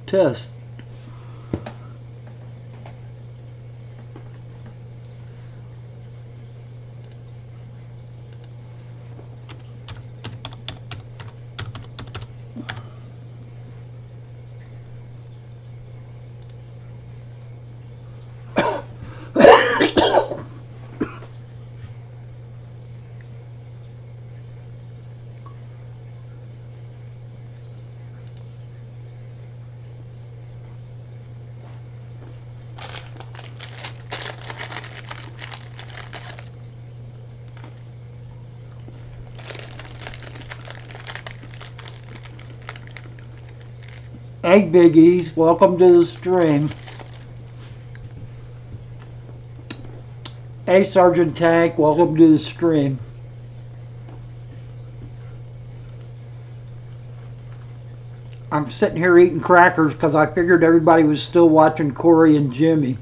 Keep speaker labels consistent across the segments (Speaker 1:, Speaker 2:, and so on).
Speaker 1: Test. Hey Biggies, welcome to the stream. Hey Sergeant Tank, welcome to the stream. I'm sitting here eating crackers because I figured everybody was still watching Corey and Jimmy.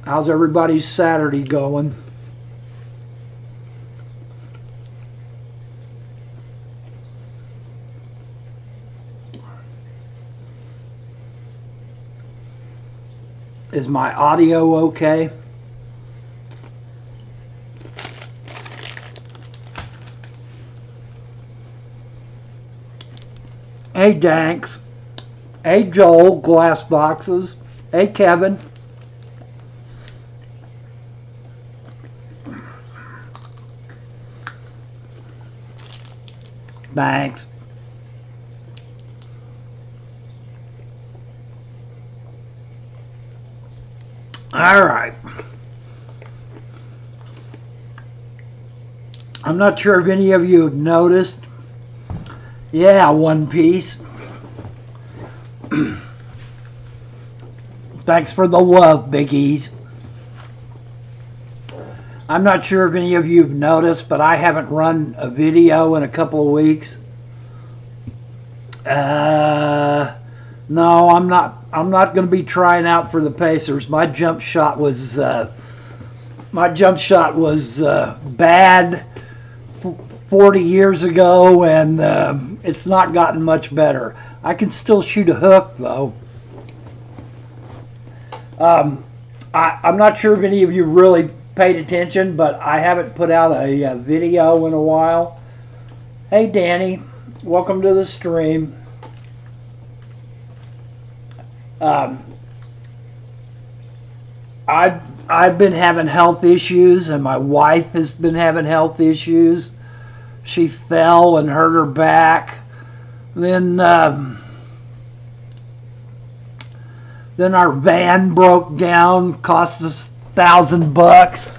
Speaker 1: How's everybody's Saturday going? Is my audio okay? Hey Danks. Hey Joel, Glass Boxes. Hey Kevin. Thanks. All right. I'm not sure if any of you have noticed. Yeah, One Piece. Thanks for the love, Biggies. I'm not sure if any of you have noticed, but I haven't run a video in a couple of weeks. No, I'm not going to be trying out for the Pacers. My jump shot was bad 40 years ago, and it's not gotten much better. I can still shoot a hook, though. I'm not sure if any of you really paid attention, but I haven't put out a video in a while. Hey Danny, welcome to the stream. I've been having health issues, and my wife has been having health issues. She fell and hurt her back. Then our van broke down, cost us $1,000.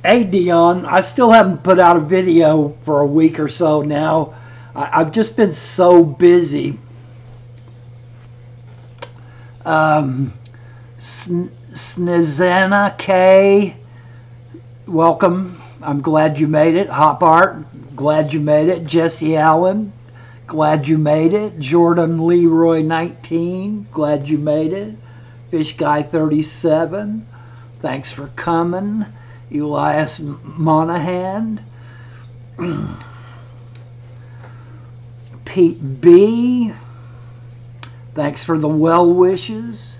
Speaker 1: Hey Dion, I still haven't put out a video for a week or so now. I've just been so busy. Snezana K, welcome. I'm glad you made it. Hop Art, glad you made it. Jesse Allen, glad you made it. Jordan Leroy 19, glad you made it. Fish Guy 37, thanks for coming. Elias Monahan. Pete B, thanks for the well wishes.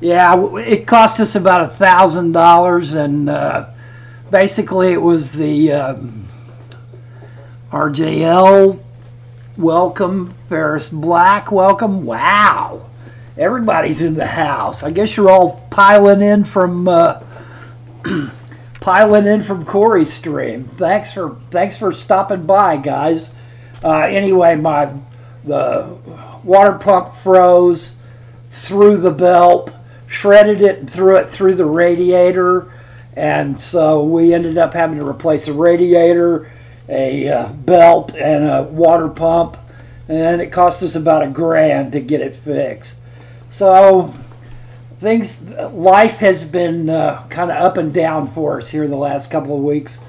Speaker 1: Yeah, it cost us about $1,000, and basically it was the RJL welcome. Ferris Black, welcome. Wow, everybody's in the house. I guess you're all piling in from Corey's stream. Thanks for stopping by, guys. Anyway, the water pump froze through the belt, shredded it and threw it through the radiator, and so we ended up having to replace a radiator, a belt, and a water pump, and it cost us about $1,000 to get it fixed. So life has been kind of up and down for us here the last couple of weeks.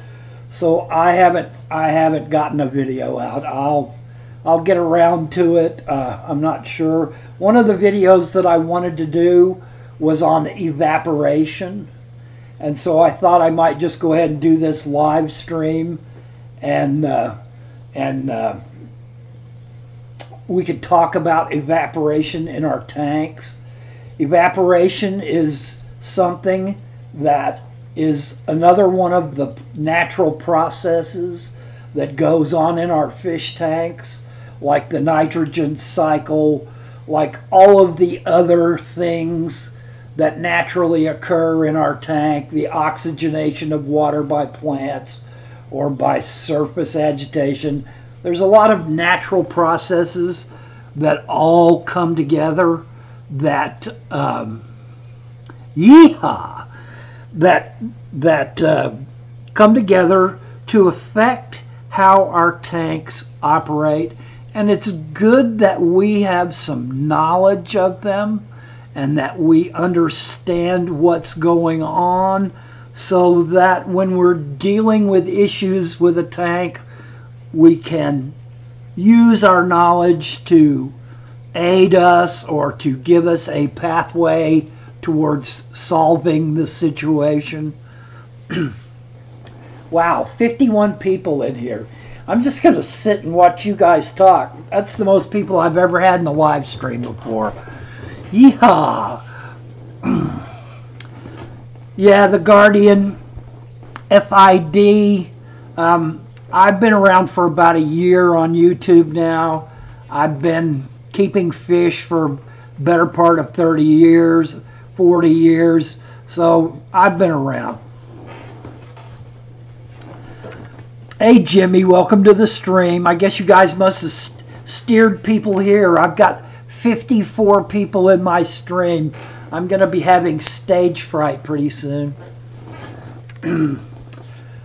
Speaker 1: So I haven't gotten a video out. I'll get around to it. I'm not sure. One of the videos that I wanted to do was on evaporation, and so I thought I might just go ahead and do this live stream, and we could talk about evaporation in our tanks. Evaporation is something that is another one of the natural processes that goes on in our fish tanks, like the nitrogen cycle, like all of the other things that naturally occur in our tank, the oxygenation of water by plants or by surface agitation. There's a lot of natural processes that all come together that come together to affect how our tanks operate, and it's good that we have some knowledge of them and that we understand what's going on, so that when we're dealing with issues with a tank, we can use our knowledge to aid us or to give us a pathway towards solving the situation. Wow, 51 people in here. I'm just going to sit and watch you guys talk. That's the most people I've ever had in a live stream before. Yeehaw! Yeah, the Guardian FID. I've been around for about a year on YouTube now. I've been keeping fish for better part of 30 years, 40 years. So I've been around. Hey Jimmy, welcome to the stream. I guess you guys must have steered people here. I've got 54 people in my stream. I'm going to be having stage fright pretty soon.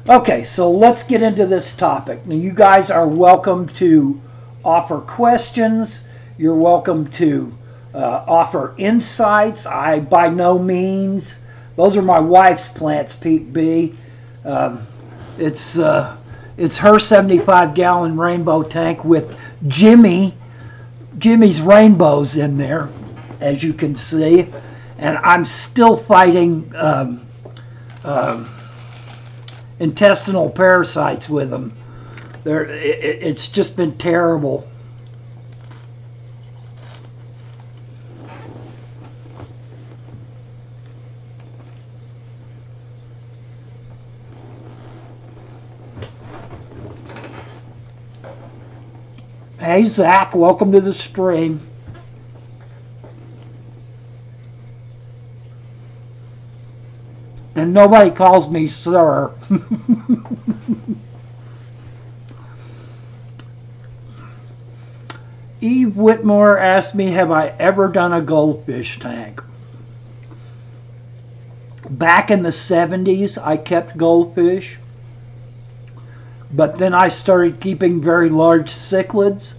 Speaker 1: Okay, so let's get into this topic. Now, you guys are welcome to offer questions. You're welcome to offer insights. I, by no means, those are my wife's plants, Pete B. It's her 75-gallon rainbow tank with Jimmy's rainbows in there, as you can see. And I'm still fighting intestinal parasites with them. It's just been terrible. Hey Zach, welcome to the stream. And nobody calls me sir. Eve Whitmore asked me, have I ever done a goldfish tank? Back in the 70s, I kept goldfish. But then I started keeping very large cichlids.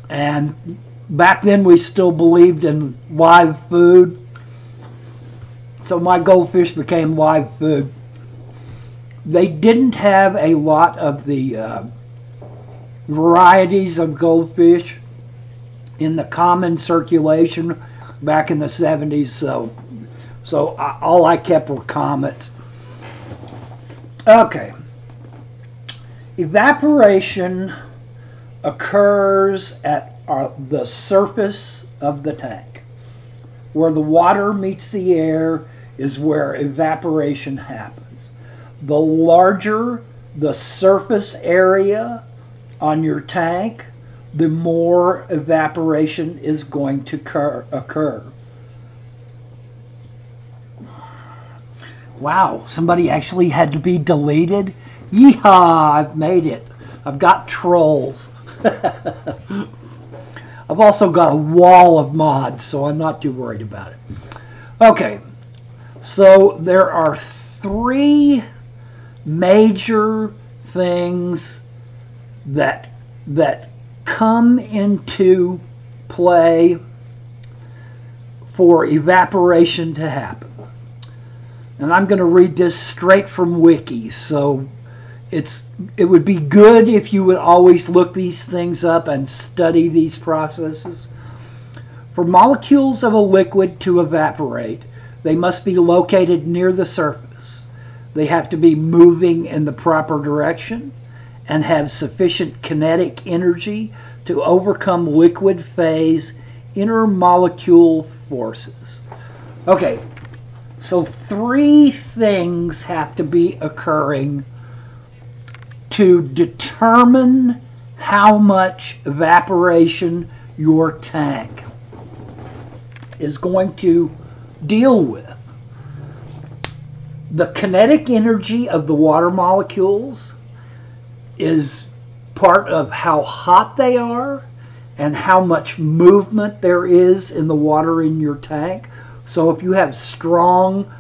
Speaker 1: And back then we still believed in live food. So my goldfish became live food. They didn't have a lot of the varieties of goldfish in the common circulation back in the 70s, so all I kept were comets. Okay. Evaporation occurs at the surface of the tank. Where the water meets the air is where evaporation happens. The larger the surface area on your tank, the more evaporation is going to occur. Wow, somebody actually had to be deleted? Yeehaw, I've made it. I've got trolls. I've also got a wall of mods, so I'm not too worried about it. Okay, so there are 3 major things that come into play for evaporation to happen. And I'm going to read this straight from Wiki, so it would be good if you would always look these things up and study these processes. For molecules of a liquid to evaporate, they must be located near the surface. They have to be moving in the proper direction and have sufficient kinetic energy to overcome liquid phase intermolecule forces. Okay, so 3 things have to be occurring to determine how much evaporation your tank is going to deal with. The kinetic energy of the water molecules is part of how hot they are and how much movement there is in the water in your tank. So if you have strong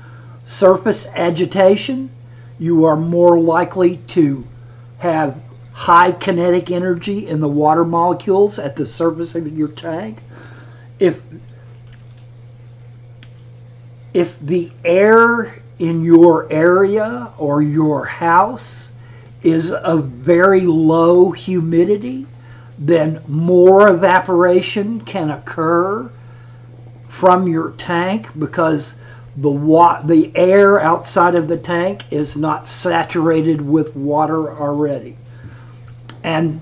Speaker 1: surface agitation, you are more likely to have high kinetic energy in the water molecules at the surface of your tank. If the air in your area or your house is of very low humidity, then more evaporation can occur from your tank because the air outside of the tank is not saturated with water already. And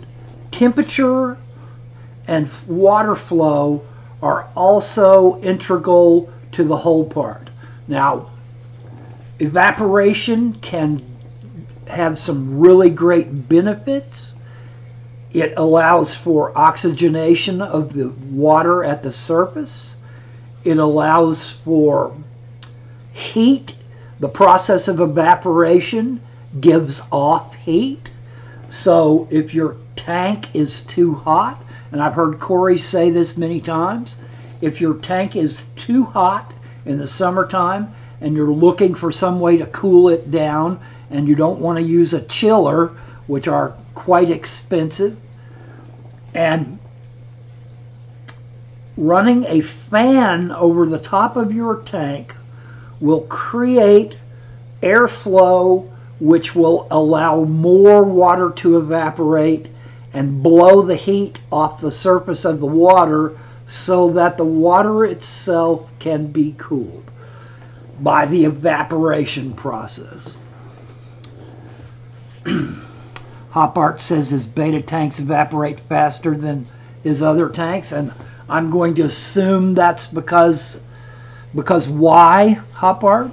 Speaker 1: temperature and water flow are also integral to the whole part. Now, evaporation can have some really great benefits. It allows for oxygenation of the water at the surface. It allows for heat. The process of evaporation gives off heat. So if your tank is too hot, and I've heard Corey say this many times, if your tank is too hot in the summertime and you're looking for some way to cool it down and you don't want to use a chiller, which are quite expensive, and running a fan over the top of your tank will create airflow which will allow more water to evaporate and blow the heat off the surface of the water so that the water itself can be cooled by the evaporation process. Hopart says his beta tanks evaporate faster than his other tanks, and I'm going to assume that's because why, Hopart?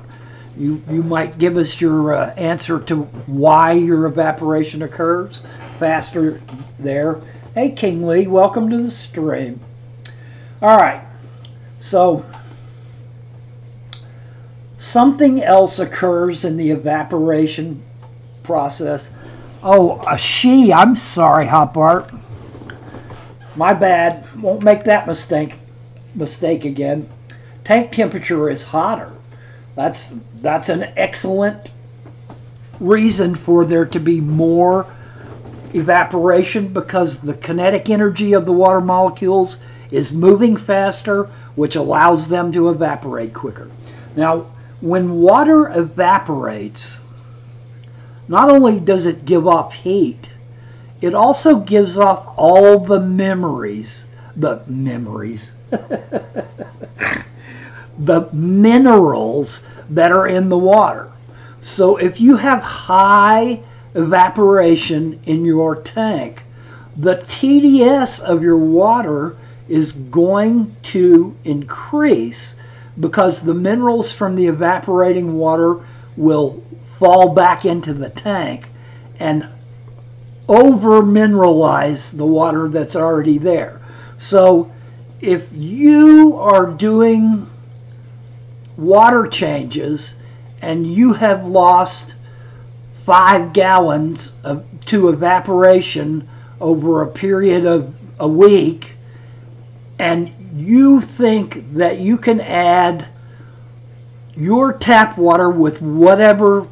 Speaker 1: You might give us your answer to why your evaporation occurs faster there. Hey, King Lee, welcome to the stream. All right, so something else occurs in the evaporation process. Oh, I'm sorry, Hopart. My bad. Won't make that mistake again. Tank temperature is hotter. That's an excellent reason for there to be more evaporation because the kinetic energy of the water molecules is moving faster, which allows them to evaporate quicker. Now, when water evaporates, not only does it give off heat, it also gives off all the the minerals that are in the water. So if you have high evaporation in your tank, the TDS of your water is going to increase because the minerals from the evaporating water will fall back into the tank and over mineralize the water that's already there. So if you are doing water changes and you have lost 5 gallons to evaporation over a period of a week, and you think that you can add your tap water with whatever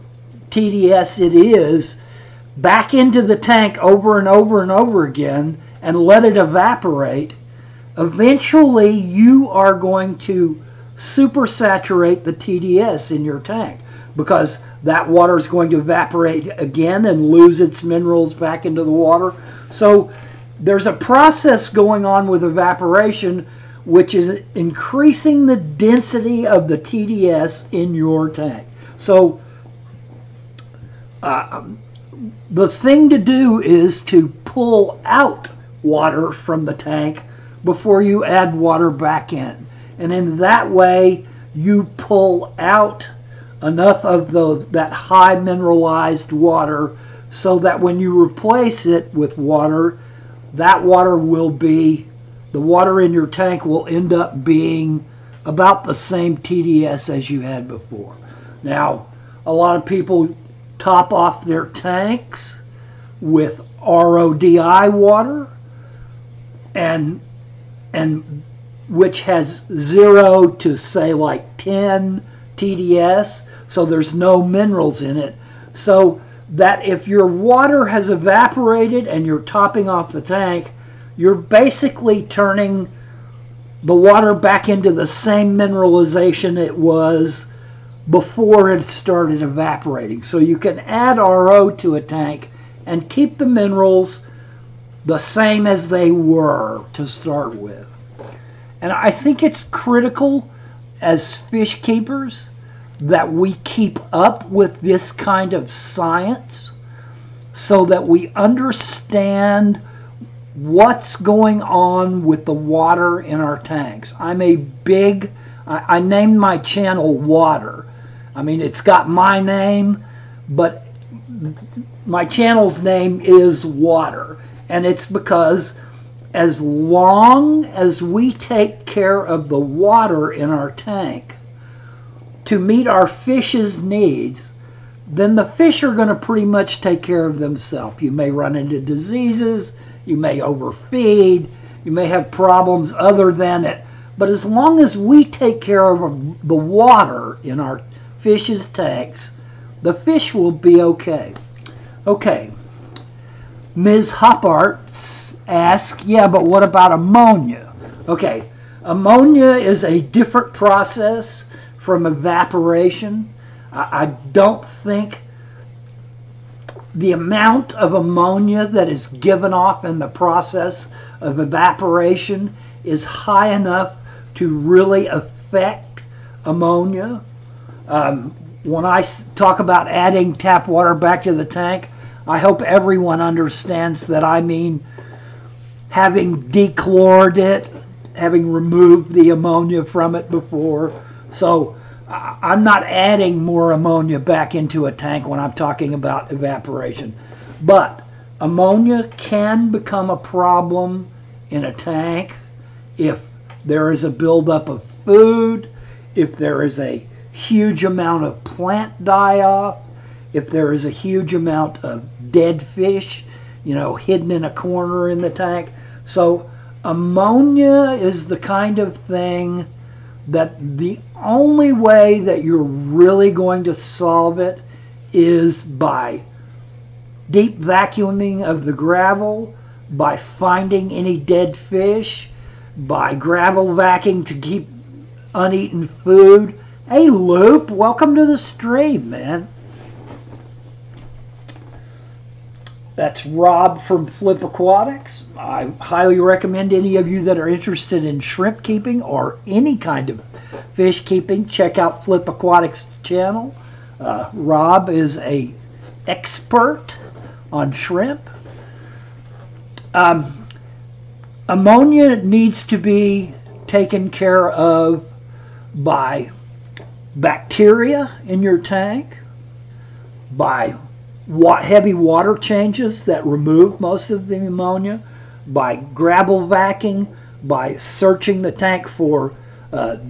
Speaker 1: TDS it is back into the tank over and over and over again and let it evaporate, eventually you are going to supersaturate the TDS in your tank, because that water is going to evaporate again and lose its minerals back into the water. So there's a process going on with evaporation which is increasing the density of the TDS in your tank. So the thing to do is to pull out water from the tank before you add water back in. And in that way, you pull out enough of that high mineralized water so that when you replace it with water, that water will be, the water in your tank will end up being about the same TDS as you had before. Now, a lot of people top off their tanks with RODI water, and which has 0 to say like 10 TDS, so there's no minerals in it. So that if your water has evaporated and you're topping off the tank, you're basically turning the water back into the same mineralization it was before it started evaporating. So you can add RO to a tank and keep the minerals the same as they were to start with. And I think it's critical as fish keepers that we keep up with this kind of science so that we understand what's going on with the water in our tanks. I named my channel Water. I mean, it's got my name, but my channel's name is Water. And it's because as long as we take care of the water in our tank to meet our fish's needs, then the fish are going to pretty much take care of themselves. You may run into diseases, you may overfeed, you may have problems other than it. But as long as we take care of the water in our fish's tanks, the fish will be okay. Okay. Ms. Hoppart asks, yeah, but what about ammonia? Okay, ammonia is a different process from evaporation. I don't think the amount of ammonia that is given off in the process of evaporation is high enough to really affect ammonia. When I talk about adding tap water back to the tank, I hope everyone understands that I mean having dechlored it, having removed the ammonia from it before. So I'm not adding more ammonia back into a tank when I'm talking about evaporation. But ammonia can become a problem in a tank if there is a buildup of food, if there is a huge amount of plant die-off, if there is a huge amount of dead fish, hidden in a corner in the tank. So ammonia is the kind of thing that the only way that you're really going to solve it is by deep vacuuming of the gravel, by finding any dead fish, by gravel vacuuming to keep uneaten food. Hey, Loop, welcome to the stream, man. That's Rob from Flip Aquatics. I highly recommend any of you that are interested in shrimp keeping or any kind of fish keeping, check out Flip Aquatics channel. Rob is an expert on shrimp. Ammonia needs to be taken care of by bacteria in your tank, by heavy water changes that remove most of the ammonia, by gravel vacuuming, by searching the tank for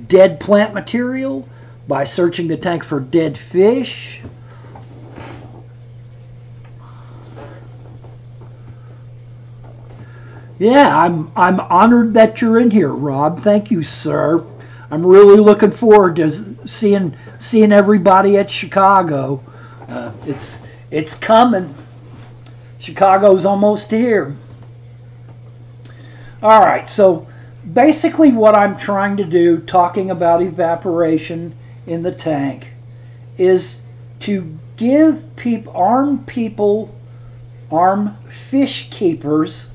Speaker 1: dead plant material, by searching the tank for dead fish. Yeah, I'm honored that you're in here, Rob. Thank you, sir. I'm really looking forward to seeing everybody at Chicago. It's coming. Chicago's almost here. All right, so basically what I'm trying to do, talking about evaporation in the tank, is to give arm fish keepers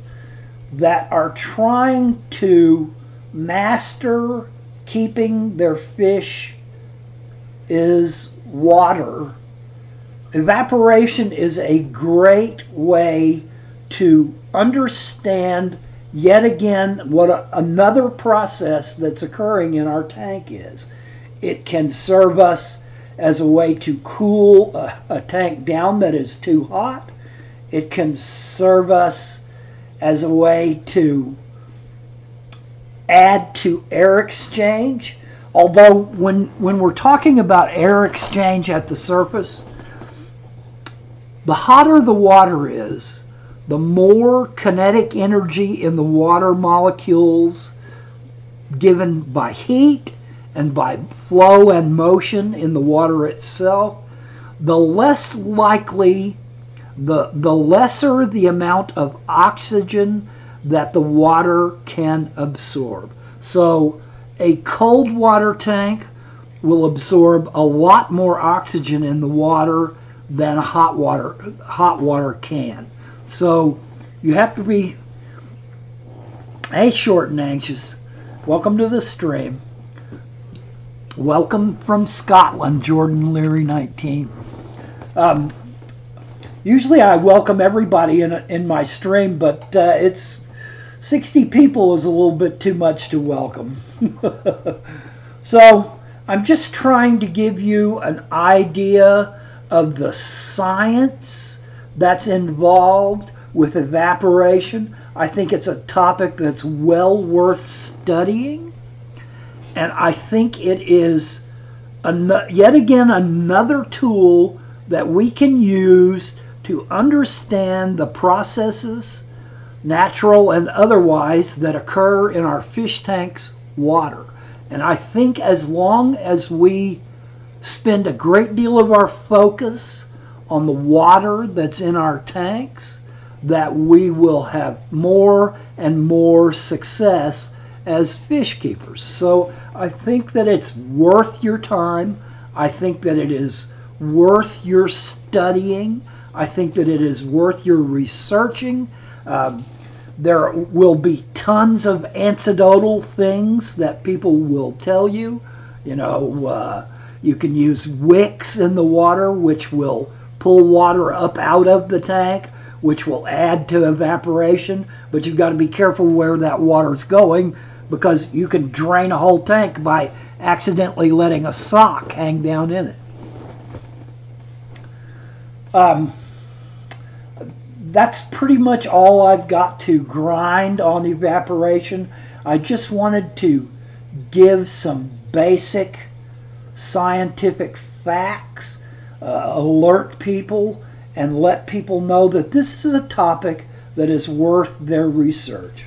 Speaker 1: that are trying to master keeping their fish is water. Evaporation is a great way to understand yet again what another process that's occurring in our tank is. It can serve us as a way to cool a tank down that is too hot. It can serve us as a way to add to air exchange. Although when we're talking about air exchange at the surface, the hotter the water is, the more kinetic energy in the water molecules given by heat and by flow and motion in the water itself, the less likely, the lesser the amount of oxygen that the water can absorb. So a cold water tank will absorb a lot more oxygen in the water than a hot water can. So you have to be, hey, Short and Anxious, welcome to the stream. Welcome from Scotland, Jordan Leary 19. Usually I welcome everybody in my stream, but it's 60 people is a little bit too much to welcome. So I'm just trying to give you an idea of the science that's involved with evaporation. I think it's a topic that's well worth studying, and I think it is yet again another tool that we can use to understand the processes, natural and otherwise, that occur in our fish tank's water. And I think as long as we spend a great deal of our focus on the water that's in our tanks, that we will have more and more success as fish keepers. So I think that it's worth your time. I think that it is worth your studying. I think that it is worth your researching. There will be tons of anecdotal things that people will tell you. You know, you can use wicks in the water, which will pull water up out of the tank, which will add to evaporation. But you've got to be careful where that water's going, because you can drain a whole tank by accidentally letting a sock hang down in it. That's pretty much all I've got to grind on evaporation. I just wanted to give some basic scientific facts, alert people, and let people know that this is a topic that is worth their research.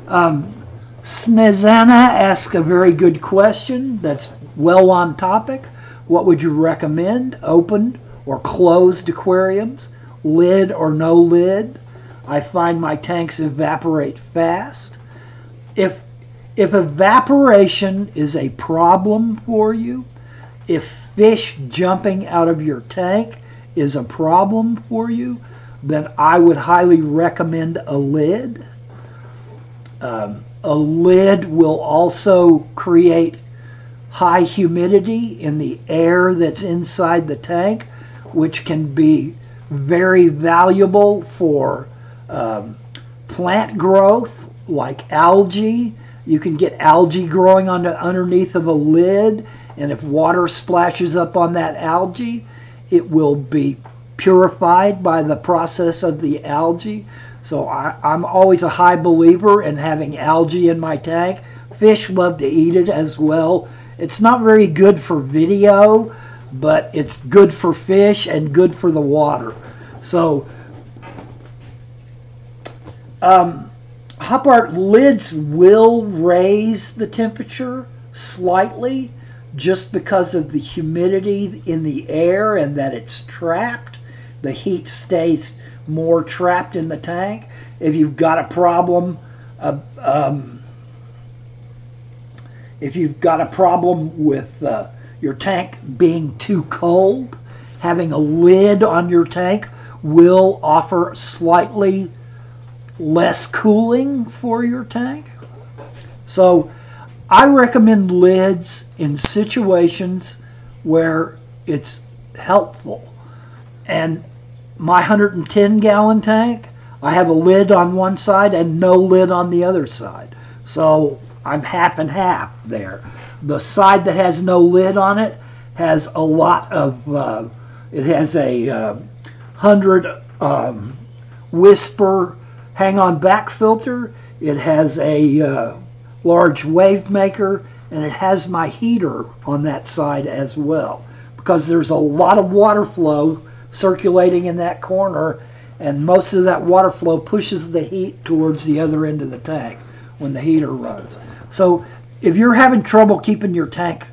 Speaker 1: Snezana asked a very good question that's well on topic. What would you recommend? Opened or closed aquariums? Lid or no lid? I find my tanks evaporate fast. If evaporation is a problem for you, if fish jumping out of your tank is a problem for you, then I would highly recommend a lid. A lid will also create high humidity in the air that's inside the tank, which can be very valuable for plant growth, like algae. You can get algae growing underneath of a lid, and if water splashes up on that algae, it will be purified by the process of the algae. So I'm always a high believer in having algae in my tank. Fish love to eat it as well. It's not very good for video, but it's good for fish and good for the water. So Hop Art, lids will raise the temperature slightly just because of the humidity in the air and that it's trapped. The heat stays more trapped in the tank. If you've got a problem, with your tank being too cold, having a lid on your tank will offer slightly less cooling for your tank. So I recommend lids in situations where it's helpful. And my 110-gallon tank, I have a lid on one side and no lid on the other side. So I'm half and half there. The side that has no lid on it has a lot of, it has a 100 Whisper hang-on back filter. It has a large wave maker, and it has my heater on that side as well, because there's a lot of water flow circulating in that corner, and most of that water flow pushes the heat towards the other end of the tank when the heater runs. So if you're having trouble keeping your tank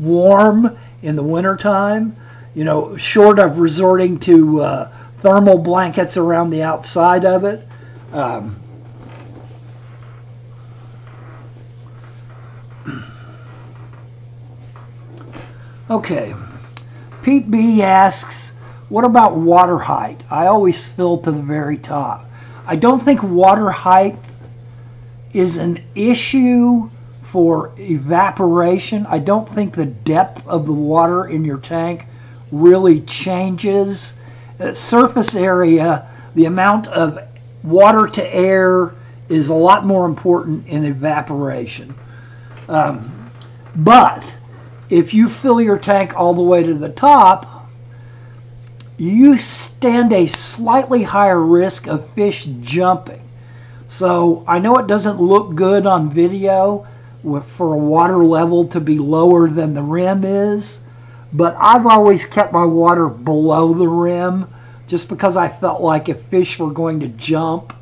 Speaker 1: warm in the wintertime, you know, short of resorting to thermal blankets around the outside of it, okay. Pete B asks, what about water height? I always fill to the very top. I don't think water height is an issue for evaporation. I don't think the depth of the water in your tank really changes. Surface area, the amount of water to air is a lot more important in evaporation. But if you fill your tank all the way to the top, you stand a slightly higher risk of fish jumping. So I know it doesn't look good on video for a water level to be lower than the rim is, but I've always kept my water below the rim just because I felt like if fish were going to jump,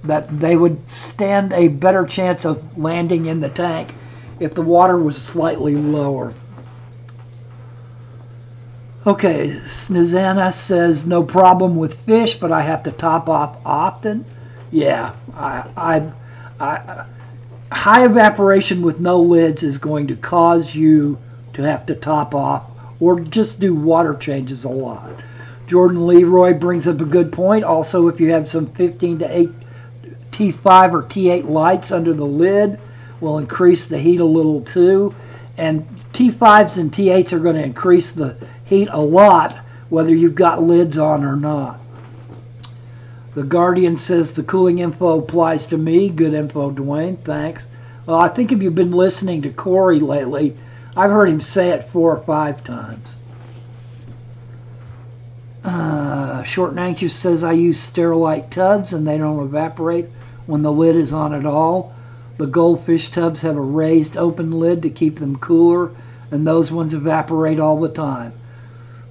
Speaker 1: that they would stand a better chance of landing in the tank if the water was slightly lower. Okay, Snizana says, no problem with fish, but I have to top off often. Yeah, high evaporation with no lids is going to cause you to have to top off or just do water changes a lot. Jordan Leroy brings up a good point. Also, if you have some 15 to 8 T5 or T8 lights under the lid, will increase the heat a little too. And T5s and T8s are going to increase the heat a lot, whether you've got lids on or not. The Guardian says the cooling info applies to me. Good info, Dwayne. Thanks. Well, I think if you've been listening to Corey lately, I've heard him say it 4 or 5 times. Short and Anxious says I use Sterilite tubs and they don't evaporate when the lid is on at all. The goldfish tubs have a raised open lid to keep them cooler, and those ones evaporate all the time.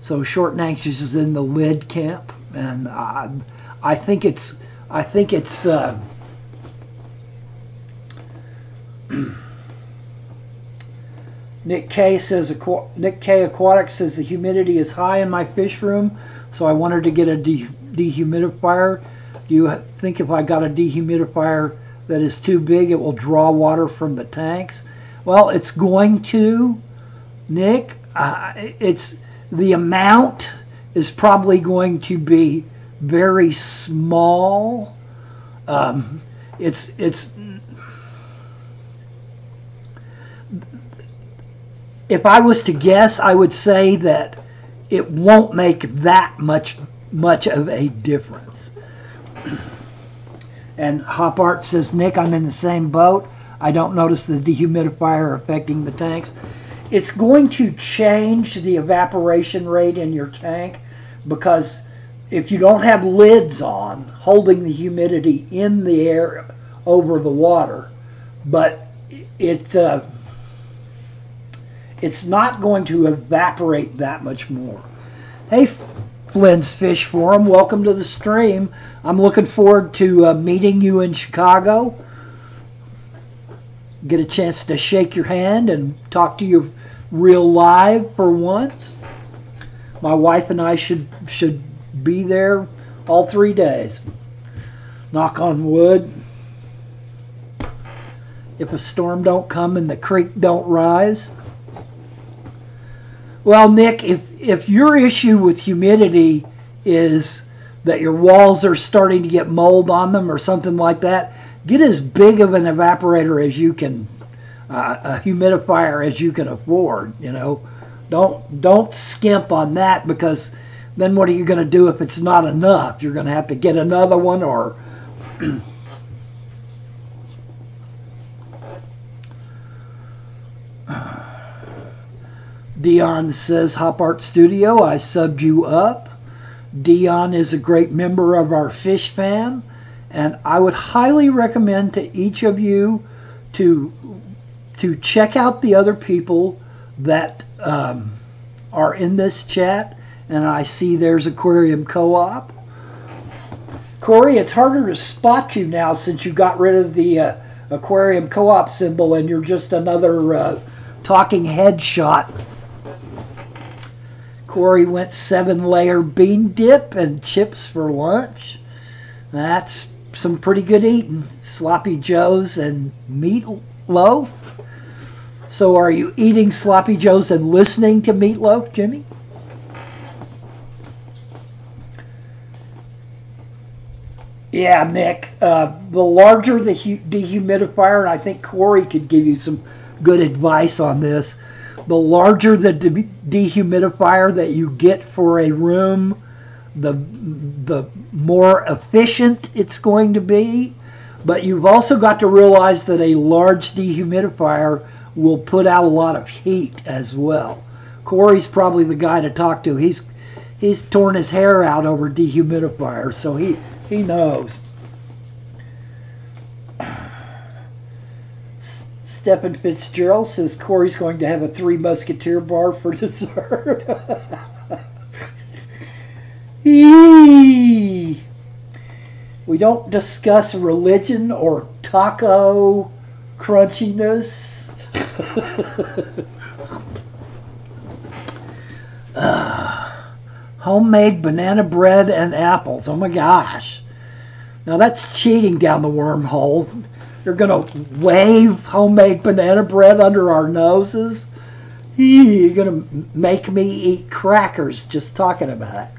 Speaker 1: So Short and Anxious is in the lid camp, and I think it's Nick K Aquatic says the humidity is high in my fish room, so I wanted to get a dehumidifier. Do you think if I got a dehumidifier that is too big, it will draw water from the tanks? Well, it's going to, Nick. It's the amount is probably going to be very small. If I was to guess, I would say that it won't make that much of a difference. And Hop Art says, Nick, I'm in the same boat. I don't notice the dehumidifier affecting the tanks. It's going to change the evaporation rate in your tank because if you don't have lids on, holding the humidity in the air over the water, but it's not going to evaporate that much more. Hey, Flynn's Fish Forum, welcome to the stream. I'm looking forward to meeting you in Chicago. Get a chance to shake your hand and talk to you real live for once. My wife and I should be there all 3 days. Knock on wood. If a storm don't come and the creek don't rise. Well, Nick, if your issue with humidity is that your walls are starting to get mold on them or something like that, get as big of an evaporator as you can, a humidifier as you can afford. You know, don't skimp on that, because then what are you going to do if it's not enough? You're going to have to get another one, or Dion says, Hop Art Studio, I subbed you up. Dion is a great member of our fish fam, and I would highly recommend to each of you to check out the other people that are in this chat. And I see there's Aquarium Co-op. Corey, it's harder to spot you now since you got rid of the Aquarium Co-op symbol and you're just another talking headshot. Corey went 7-layer bean dip and chips for lunch. That's some pretty good eating. Sloppy Joes and meatloaf. So are you eating Sloppy Joes and listening to meatloaf, Jimmy? Yeah, Nick. The larger the dehumidifier, and I think Corey could give you some good advice on this, the larger the dehumidifier that you get for a room, the more efficient it's going to be. But you've also got to realize that a large dehumidifier will put out a lot of heat as well. Corey's probably the guy to talk to. He's torn his hair out over dehumidifiers, so he knows. Stephen Fitzgerald says Corey's going to have a Three Musketeer bar for dessert. We don't discuss religion or taco crunchiness. Homemade banana bread and apples. Oh my gosh. Now that's cheating down the wormhole. You're going to wave homemade banana bread under our noses? You're going to make me eat crackers just talking about it.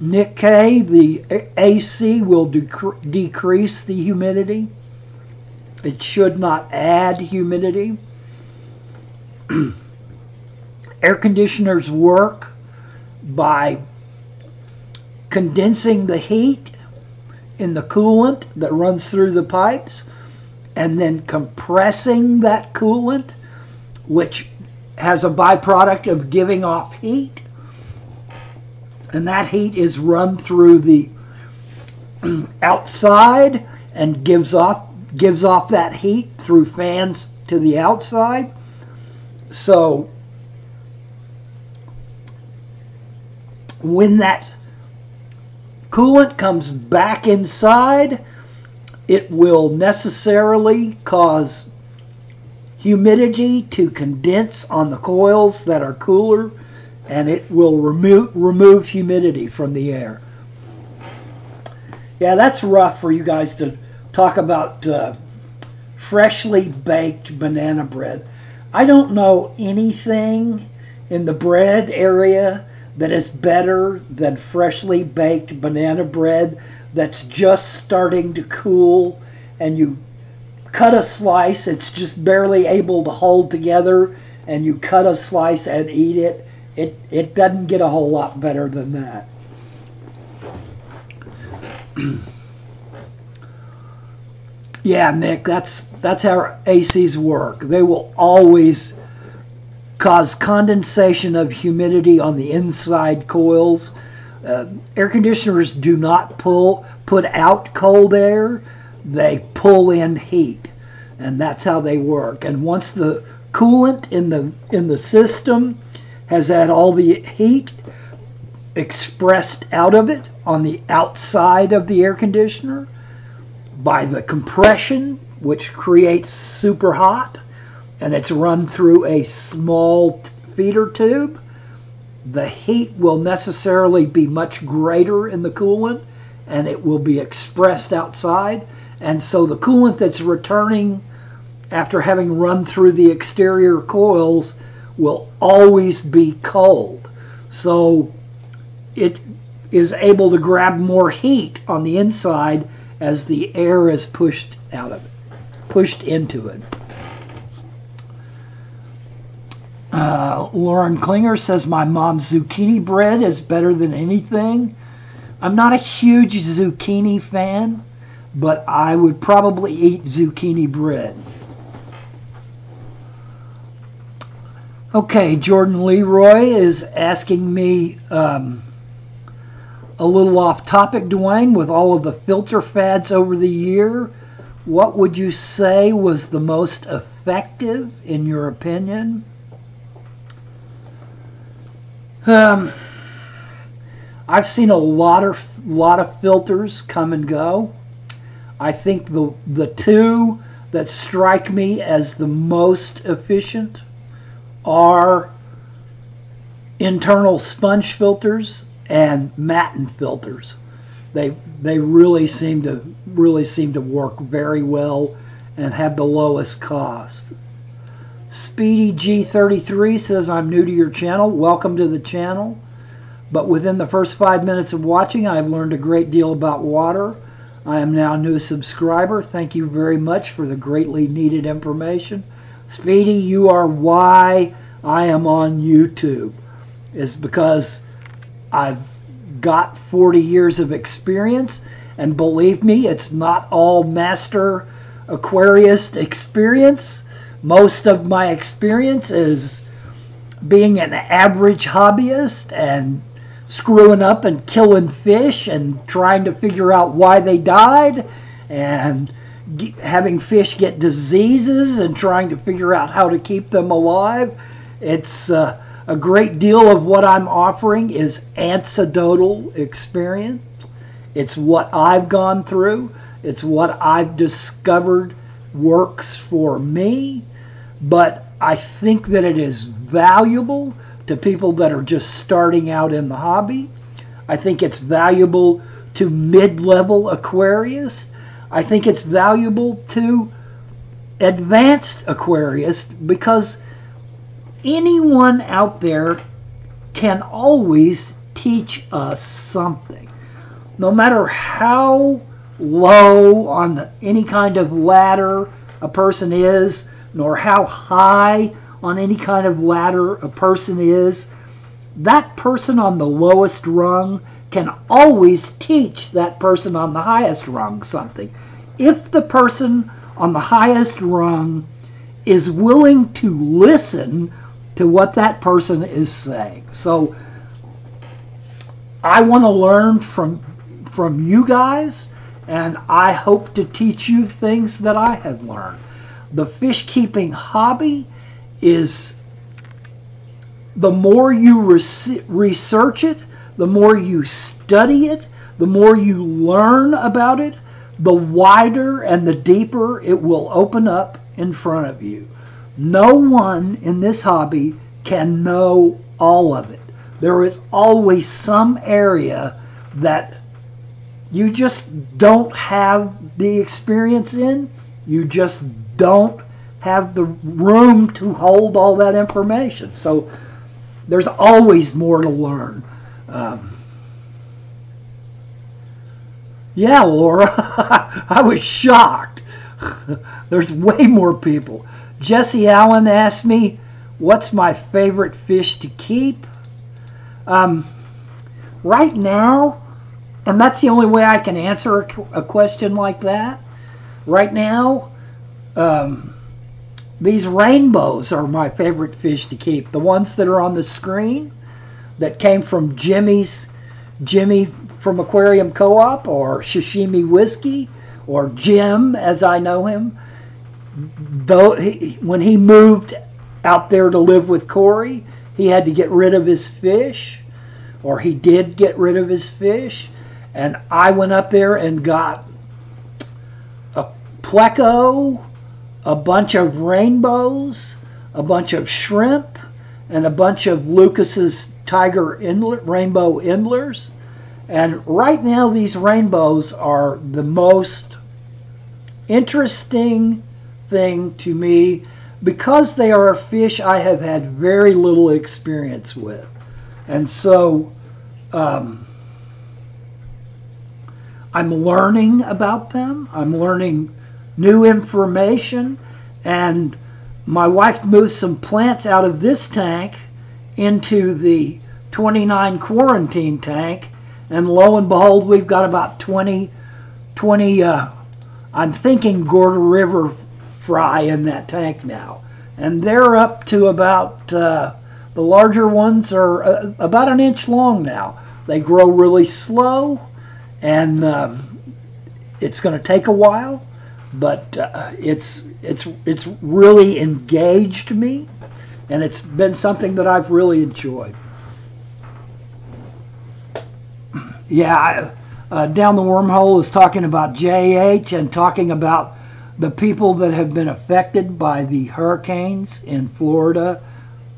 Speaker 1: Nick K, the AC will decrease the humidity. It should not add humidity. Air conditioners work by condensing the heat in the coolant that runs through the pipes and then compressing that coolant, which has a byproduct of giving off heat. And that heat is run through the outside and gives off that heat through fans to the outside. So when that coolant comes back inside, it will necessarily cause humidity to condense on the coils that are cooler, and it will remove humidity from the air. Yeah, that's rough for you guys to talk about freshly baked banana bread. I don't know anything in the bread area that is better than freshly baked banana bread that's just starting to cool, and you cut a slice, it's just barely able to hold together, and you cut a slice and eat it. It doesn't get a whole lot better than that. Yeah, Nick, that's how ACs work. They will always cause condensation of humidity on the inside coils. Air conditioners do not put out cold air, they pull in heat, and that's how they work. And once the coolant in the system has had all the heat expressed out of it on the outside of the air conditioner by the compression, which creates super hot, and it's run through a small feeder tube, the heat will necessarily be much greater in the coolant, and it will be expressed outside. And so the coolant that's returning after having run through the exterior coils will always be cold. So it is able to grab more heat on the inside as the air is pushed out of it, pushed into it. Lauren Klinger says, my mom's zucchini bread is better than anything. I'm not a huge zucchini fan, but I would probably eat zucchini bread. Okay, Jordan Leroy is asking me a little off topic, Dwayne, with all of the filter fads over the year, what would you say was the most effective in your opinion? I've seen a lot of filters come and go. I think the two that strike me as the most efficient are internal sponge filters and Matten filters. They really seem to work very well and have the lowest cost. Speedy G33 says, I'm new to your channel. Welcome to the channel. But within the first 5 minutes of watching, I've learned a great deal about water. I am now a new subscriber. Thank you very much for the greatly needed information. Speedy, you are why I am on YouTube. It's because I've got 40 years of experience, and believe me, it's not all master aquarist experience. Most of my experience is being an average hobbyist and screwing up and killing fish and trying to figure out why they died and having fish get diseases and trying to figure out how to keep them alive. It's a great deal of what I'm offering is anecdotal experience. It's what I've gone through. It's what I've discovered works for me. But I think that it is valuable to people that are just starting out in the hobby. I think it's valuable to mid-level aquarists. I think it's valuable to advanced aquarists because anyone out there can always teach us something. No matter how low on any kind of ladder a person is, nor how high on any kind of ladder a person is, that person on the lowest rung can always teach that person on the highest rung something. If the person on the highest rung is willing to listen to what that person is saying. So I want to learn from you guys, and I hope to teach you things that I have learned. The fish keeping hobby is, the more you research it, the more you study it, the more you learn about it, the wider and the deeper it will open up in front of you. No one in this hobby can know all of it. There is always some area that you just don't have the experience in. You just don't have the room to hold all that information. So there's always more to learn. Yeah, Laura, I was shocked. There's way more people. Jesse Allen asked me, what's my favorite fish to keep? Right now, And that's the only way I can answer a question like that. Right now, these rainbows are my favorite fish to keep. The ones that are on the screen that came from Jimmy from Aquarium Co-op, or Sashimi Whiskey, or Jim as I know him. Though when he moved out there to live with Corey, he had to get rid of his fish, or he did get rid of his fish, and I went up there and got a pleco, a bunch of rainbows, a bunch of shrimp, and a bunch of Lucas's tiger rainbow endlers. And right now these rainbows are the most interesting thing to me because they are a fish I have had very little experience with. And so I'm learning about them. I'm learning new information. And my wife moved some plants out of this tank into the 29 quarantine tank. And lo and behold, we've got about 20 I'm thinking Gorda River fry in that tank now. And they're up to about, the larger ones are about an inch long now. They grow really slow, and it's going to take a while, but it's really engaged me, and it's been something that I've really enjoyed. Yeah, Down the Wormhole is talking about JH and talking about the people that have been affected by the hurricanes in Florida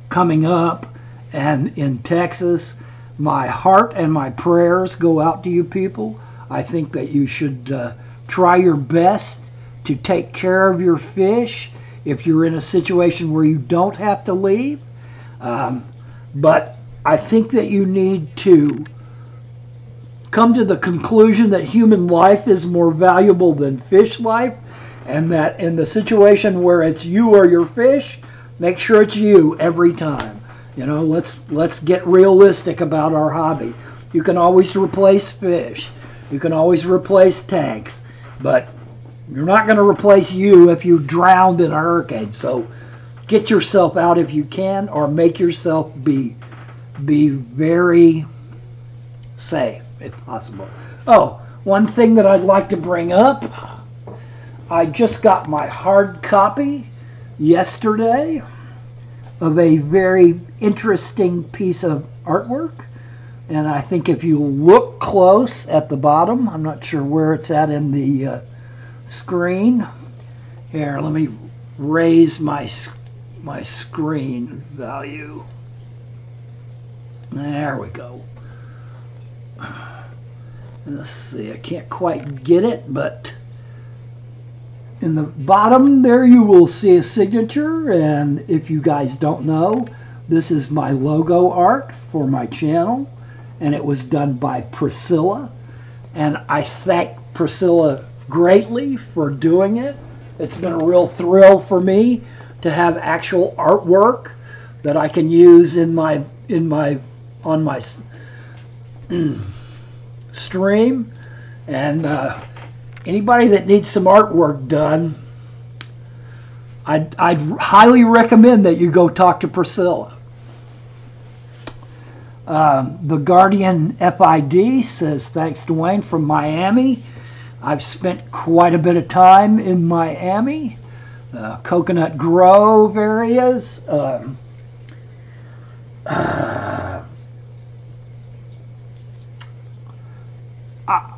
Speaker 1: coming up and in Texas. My heart and my prayers go out to you people. I think that you should try your best to take care of your fish if you're in a situation where you don't have to leave. But I think that you need to come to the conclusion that human life is more valuable than fish life, and that in the situation where it's you or your fish, make sure it's you every time. You know, let's get realistic about our hobby. You can always replace fish. You can always replace tanks, but you're not going to replace you if you drowned in a hurricane. So get yourself out if you can, or make yourself be very safe if possible. Oh, one thing that I'd like to bring up, I just got my hard copy yesterday of a very interesting piece of artwork. And I think if you look close at the bottom, I'm not sure where it's at in the screen. Here, let me raise my screen value. There we go. Let's see, I can't quite get it, but in the bottom there you will see a signature, and if you guys don't know, this is my logo art for my channel, and it was done by Priscilla, and I thank Priscilla greatly for doing it. It's been a real thrill for me to have actual artwork that I can use on my stream, and anybody that needs some artwork done, I'd highly recommend that you go talk to Priscilla. The Guardian FID says, thanks Dwayne from Miami. I've spent quite a bit of time in Miami, Coconut Grove areas.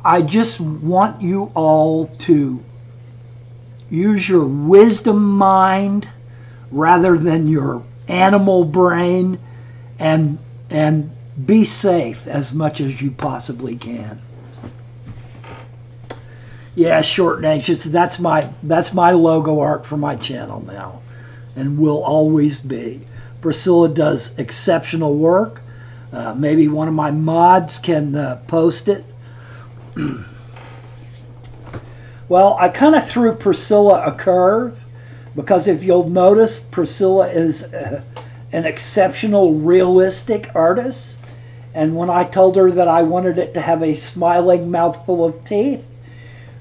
Speaker 1: I just want you all to use your wisdom mind rather than your animal brain, and be safe as much as you possibly can. Yeah, Short and Anxious, that's my logo art for my channel now, and will always be. Priscilla does exceptional work. Maybe one of my mods can post it. Well, I kind of threw Priscilla a curve, because if you'll notice, Priscilla is an exceptional realistic artist, And when I told her that I wanted it to have a smiling mouthful of teeth,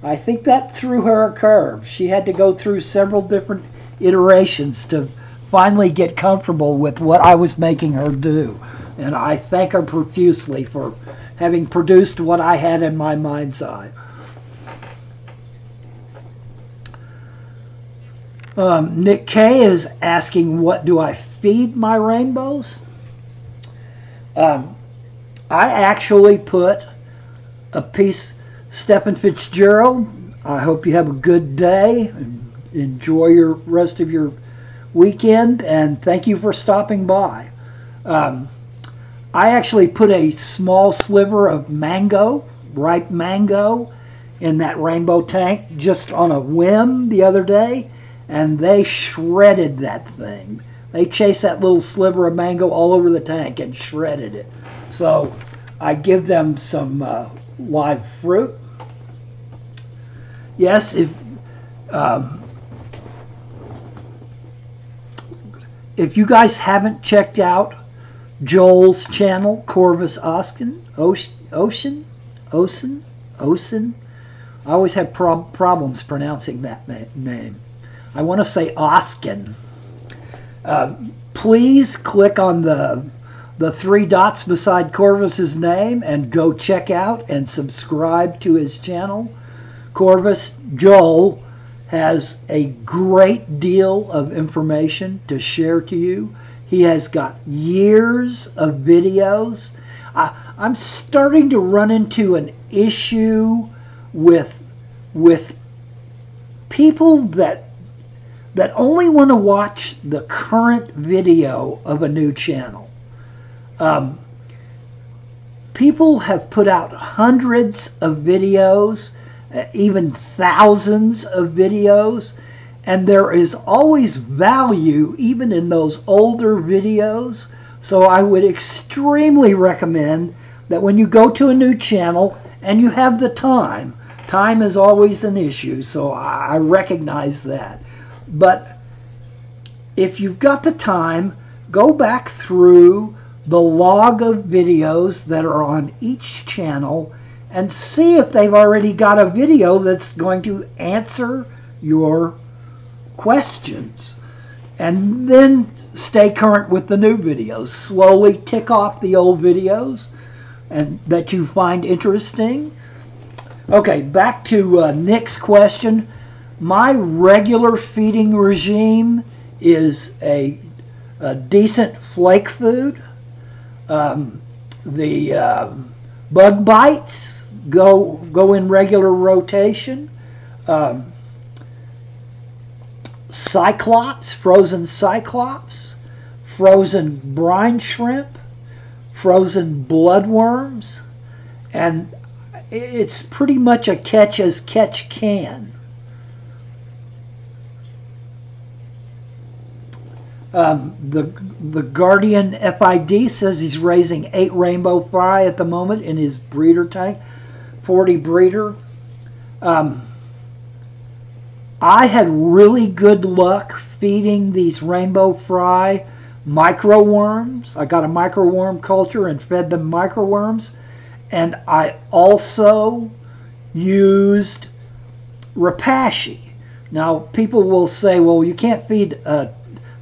Speaker 1: I think that threw her a curve. She had to go through several different iterations to finally get comfortable with what I was making her do. And I thank her profusely for having produced what I had in my mind's eye. Nick K is asking, what do I feed my rainbows? I actually put a piece, Stephen Fitzgerald, I hope you have a good day and enjoy your rest of your weekend, and thank you for stopping by. I actually put a small sliver of mango, ripe mango, in that rainbow tank just on a whim the other day, and they shredded that thing. They chased that little sliver of mango all over the tank and shredded it. So I give them some live fruit. Yes, if you guys haven't checked out Joel's channel, Corvus Ocean. I always have problems pronouncing that name. I want to say Oskin. Please click on the three dots beside Corvus's name and go check out and subscribe to his channel. Corvus Joel has a great deal of information to share to you. He has got years of videos. I'm starting to run into an issue with people that only want to watch the current video of a new channel. People have put out hundreds of videos, even thousands of videos, and there is always value even in those older videos. So I would extremely recommend that when you go to a new channel and you have the time is always an issue, so I recognize that. But if you've got the time, go back through the log of videos that are on each channel and see if they've already got a video that's going to answer your questions. And then stay current with the new videos. Slowly tick off the old videos and that you find interesting. Okay, back to Nick's question. My regular feeding regime is a decent flake food. The bug bites go in regular rotation. Cyclops, frozen brine shrimp, frozen bloodworms, and it's pretty much a catch as catch can. The Guardian FID says he's raising 8 rainbow fry at the moment in his breeder tank, 40 breeder. I had really good luck feeding these rainbow fry microworms. I got a microworm culture and fed them microworms. And I also used Rapashi. Now, people will say, well, you can't feed a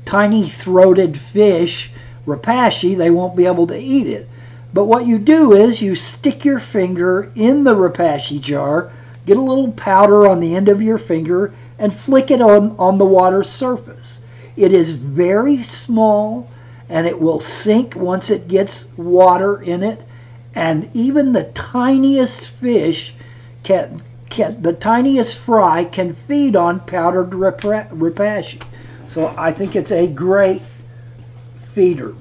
Speaker 1: tiny-throated fish Rapashi. They won't be able to eat it. But what you do is you stick your finger in the Rapashi jar, get a little powder on the end of your finger, and flick it on the water surface. It is very small, and it will sink once it gets water in it. And even the tiniest fish the tiniest fry can feed on powdered Rapashi. So I think it's a great feeder.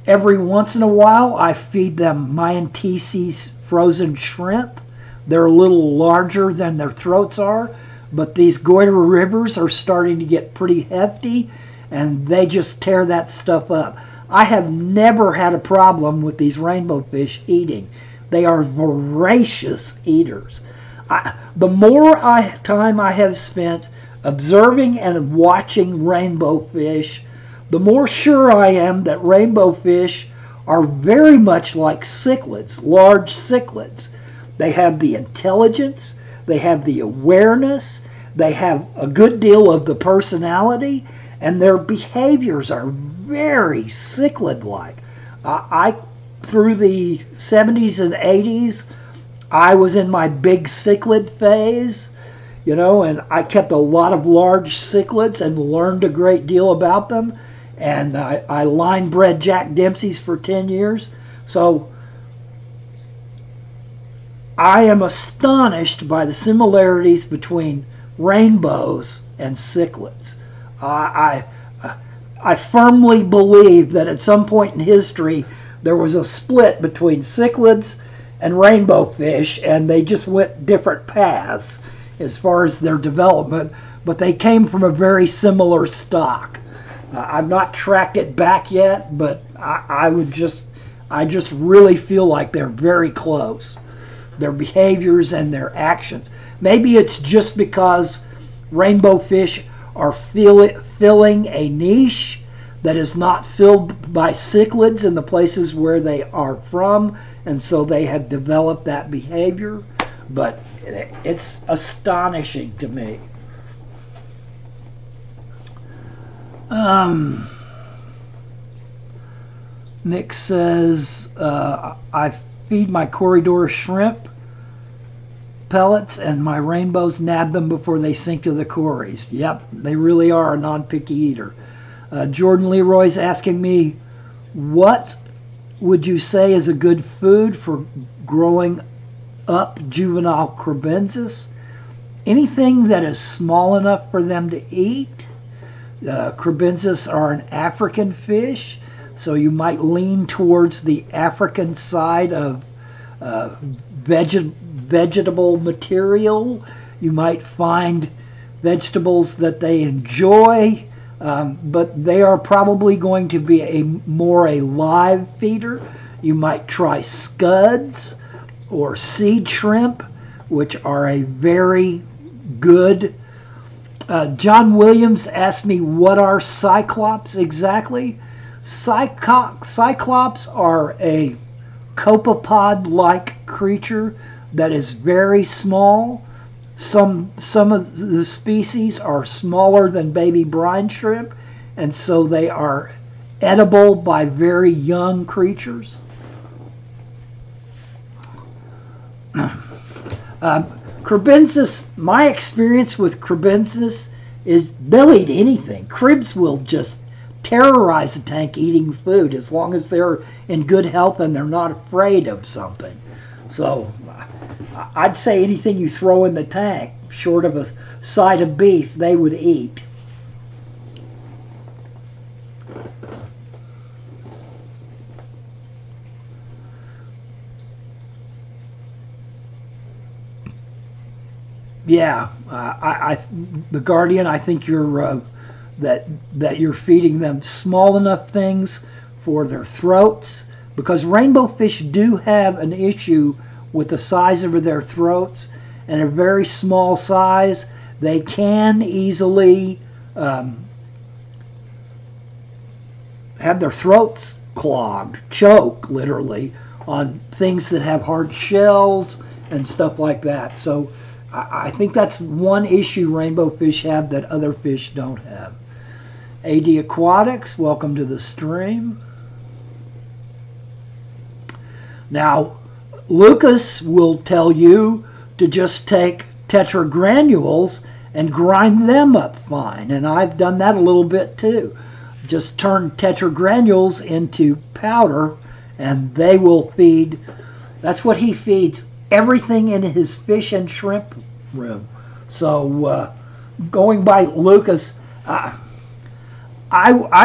Speaker 1: Every once in a while, I feed them Mayantese's frozen shrimp. They're a little larger than their throats are, but these goiter rivers are starting to get pretty hefty, and they just tear that stuff up. I have never had a problem with these rainbow fish eating. They are voracious eaters. The more time I have spent observing and watching rainbow fish, the more sure I am that rainbow fish are very much like cichlids, large cichlids. They have the intelligence, they have the awareness, they have a good deal of the personality, and their behaviors are very cichlid-like. I through the 70s and 80s, I was in my big cichlid phase, and I kept a lot of large cichlids and learned a great deal about them. And I line bred Jack Dempsey's for 10 years. So I am astonished by the similarities between rainbows and cichlids. I firmly believe that at some point in history there was a split between cichlids and rainbow fish, and they just went different paths as far as their development, but they came from a very similar stock. I've not tracked it back yet, but I just really feel like they're very close. Their behaviors and their actions. Maybe it's just because rainbow fish are filling a niche that is not filled by cichlids in the places where they are from, and so they have developed that behavior. But it's astonishing to me. Nick says, I feed my corridor shrimp pellets and my rainbows nab them before they sink to the quarries. Yep, they really are a non-picky eater. Jordan Leroy's asking me, what would you say is a good food for growing up juvenile cribensis? Anything that is small enough for them to eat. Cribensis are an African fish, so you might lean towards the African side of vegetable material. You might find vegetables that they enjoy, but they are probably going to be more a live feeder. You might try scuds or seed shrimp, which are a very good. John Williams asked me, what are cyclops exactly? Cyclops are a copepod-like creature that is very small. Some of the species are smaller than baby brine shrimp, and so they are edible by very young creatures. Cribensis, my experience with cribensis is they'll eat anything. Cribs will just terrorize the tank eating food as long as they're in good health and they're not afraid of something. So I'd say anything you throw in the tank, short of a side of beef, they would eat. Yeah, the Guardian, I think you're that you're feeding them small enough things for their throats, because rainbow fish do have an issue with the size of their throats, and a very small size, they can easily have their throats clogged, choke literally on things that have hard shells and stuff like that. So I think that's one issue rainbow fish have that other fish don't have. AD Aquatics, welcome to the stream. Now, Lucas will tell you to just take tetragranules and grind them up fine, and I've done that a little bit too. Just turn tetragranules into powder and they will feed. That's what he feeds everything in his fish and shrimp room. So going by Lucas, I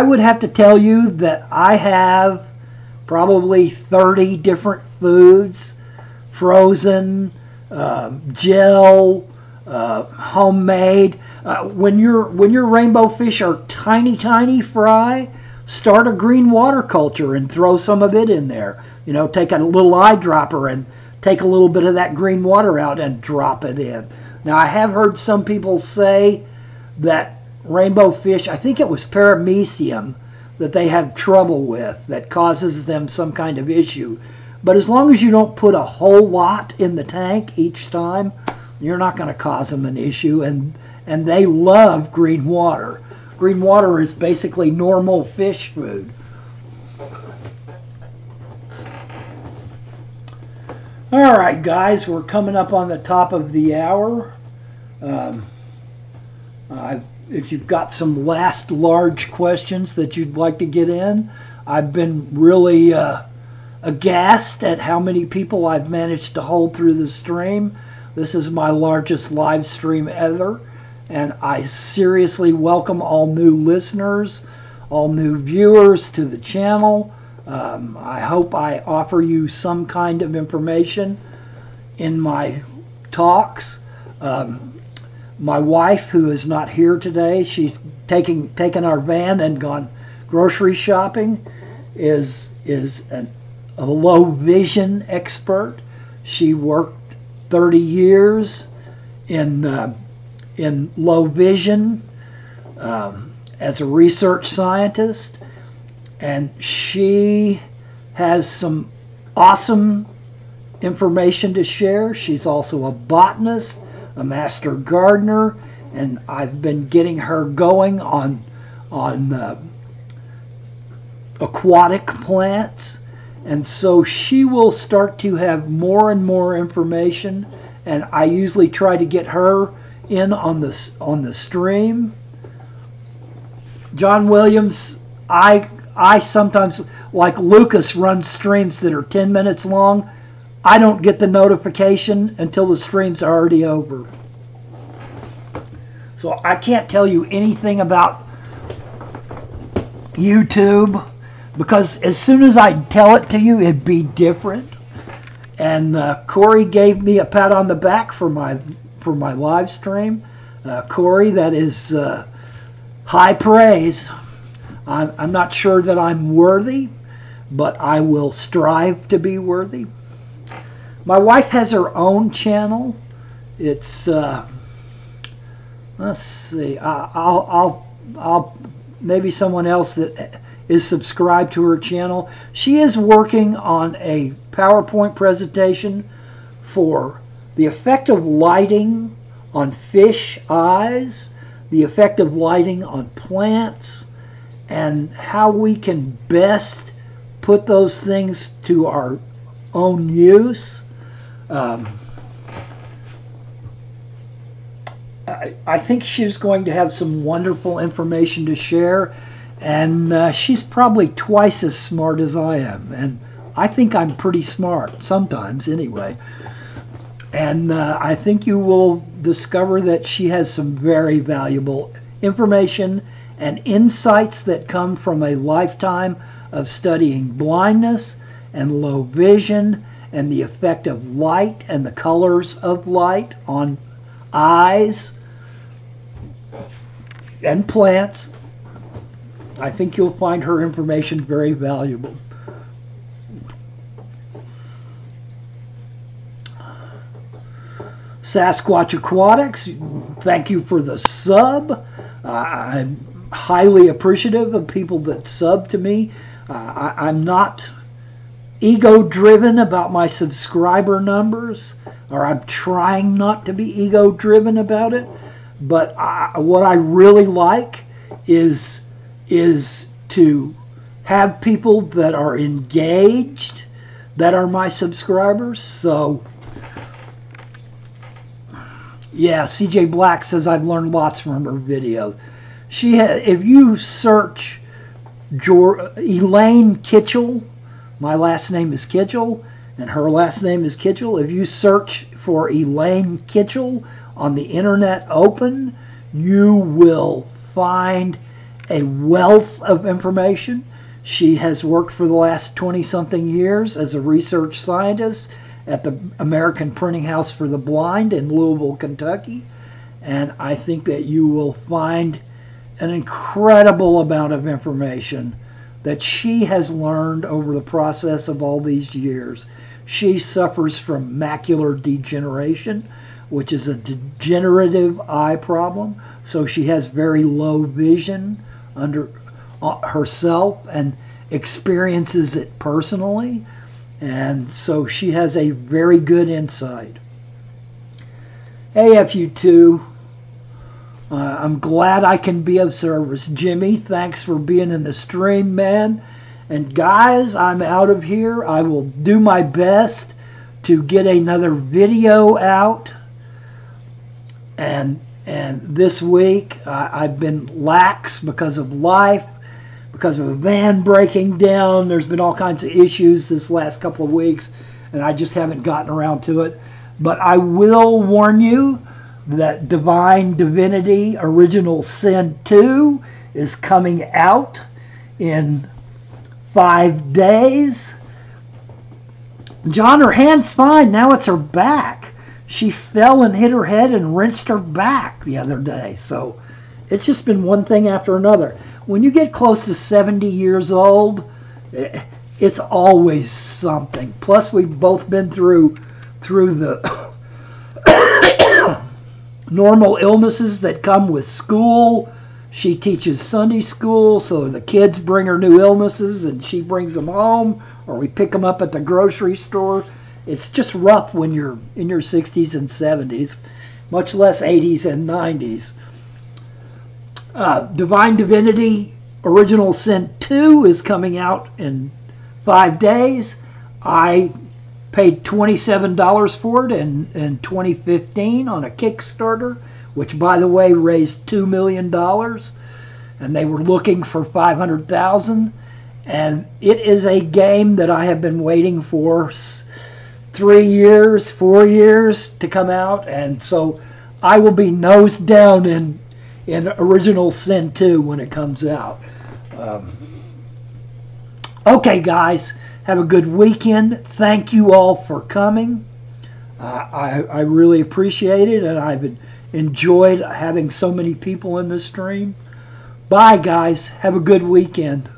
Speaker 1: would have to tell you that I have probably 30 different foods, frozen, gel, homemade. When your rainbow fish are tiny fry, start a green water culture and throw some of it in there. Take a little eyedropper and take a little bit of that green water out and drop it in. Now, I have heard some people say that rainbow fish, I think it was paramecium, that they have trouble with that causes them some kind of issue. But as long as you don't put a whole lot in the tank each time, you're not going to cause them an issue. And they love green water. Green water is basically normal fish food. All right, guys, we're coming up on the top of the hour. If you've got some last large questions that you'd like to get in, I've been really aghast at how many people I've managed to hold through the stream. This is my largest live stream ever, and I seriously welcome all new listeners, all new viewers to the channel. I hope I offer you some kind of information in my talks. My wife, who is not here today, she's taken our van and gone grocery shopping, is a low vision expert. She worked 30 years in low vision as a research scientist, and she has some awesome information to share. She's also a botanist, a master gardener, and I've been getting her going on aquatic plants, and so she will start to have more and more information, and I usually try to get her in on the stream. John Williams, I sometimes, like Lucas, runs streams that are 10 minutes long. I don't get the notification until the stream's already over. So I can't tell you anything about YouTube, because as soon as I tell it to you, it'd be different. And Corey gave me a pat on the back for my live stream. Corey, that is high praise. I'm not sure that I'm worthy, but I will strive to be worthy. My wife has her own channel. It's let's see. I'll maybe someone else that is subscribed to her channel. She is working on a PowerPoint presentation for the effect of lighting on fish eyes, the effect of lighting on plants, and how we can best put those things to our own use. I think she's going to have some wonderful information to share, and she's probably twice as smart as I am, and I think I'm pretty smart sometimes anyway. And I think you will discover that she has some very valuable information and insights that come from a lifetime of studying blindness and low vision and the effect of light and the colors of light on eyes and plants. I think you'll find her information very valuable. Sasquatch Aquatics, thank you for the sub. I'm highly appreciative of people that sub to me. I'm not ego-driven about my subscriber numbers, or I'm trying not to be ego-driven about it. But what I really like is to have people that are engaged, that are my subscribers. So, yeah, CJ Black says I've learned lots from her video. If you search Elaine Kitchel, my last name is Kitchel, and her last name is Kitchel. If you search for Elaine Kitchel on the internet open, you will find a wealth of information. She has worked for the last 20-something years as a research scientist at the American Printing House for the Blind in Louisville, Kentucky. And I think that you will find an incredible amount of information that she has learned over the process of all these years. She suffers from macular degeneration, which is a degenerative eye problem. So she has very low vision herself and experiences it personally. And so she has a very good insight. AFU2, I'm glad I can be of service. Jimmy, thanks for being in the stream, man. And guys, I'm out of here. I will do my best to get another video out. And this week, I've been lax because of life, because of a van breaking down. There's been all kinds of issues this last couple of weeks, and I just haven't gotten around to it. But I will warn you that Divine Divinity Original Sin 2 is coming out in 5 days. John, her hand's fine. Now it's her back. She fell and hit her head and wrenched her back the other day. So it's just been one thing after another. When you get close to 70 years old, it's always something. Plus, we've both been through the normal illnesses that come with school. She teaches Sunday school, so the kids bring her new illnesses and she brings them home, or we pick them up at the grocery store. It's just rough when you're in your 60s and 70s, much less 80s and 90s. Divine Divinity Original Sin 2 is coming out in 5 days. I paid $27 for it in 2015 on a Kickstarter, which, by the way, raised $2 million. And they were looking for $500,000. And it is a game that I have been waiting for 3 years, 4 years to come out. And so I will be nose down in Original Sin 2 when it comes out. Okay, guys, have a good weekend. Thank you all for coming. I really appreciate it, and I've enjoyed having so many people in the stream. Bye, guys. Have a good weekend.